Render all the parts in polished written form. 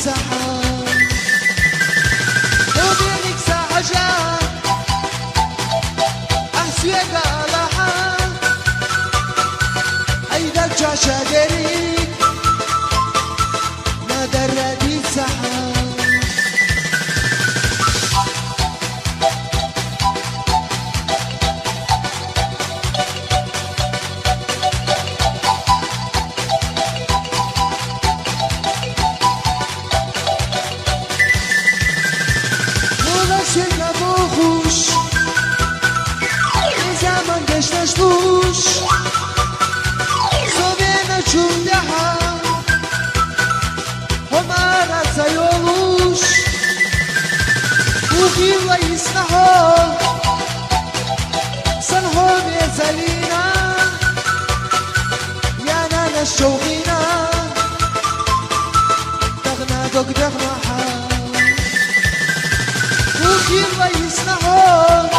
سحاب وبينك سحجان أحسوية قالها هيدا جاشا قريب ما دردي سحاب شنا بخوش این زمان گشتش بوش صبحنا چون دهم همارا سیولوش بوخی و ایسنها سنها میزلینا یانا نشوقینا دغنا دق دغنا حال وكيل ويسنحون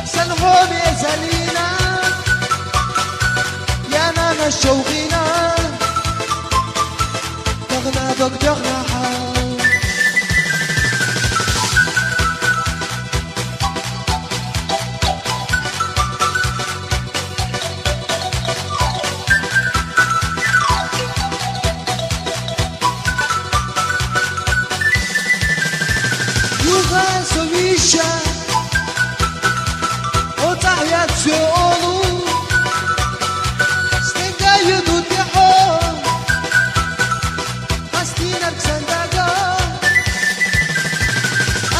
سنحو بيزالينا يا نانا الشوقينا دغنا دق دغنا حال Sowisha Otahiyat Seolu Stengayu Dutiho Hastinak Sandaga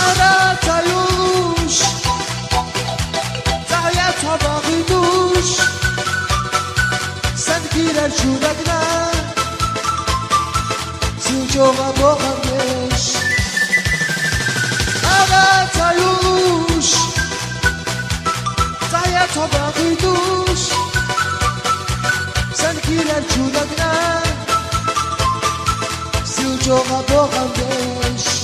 Aratayush Tahiyat Habaqidush Sankirar Shudagna Siljoga Bohandesh تایوش تایا تا باقی دوش سنگیرر چودگنه سیو جوغا باقندش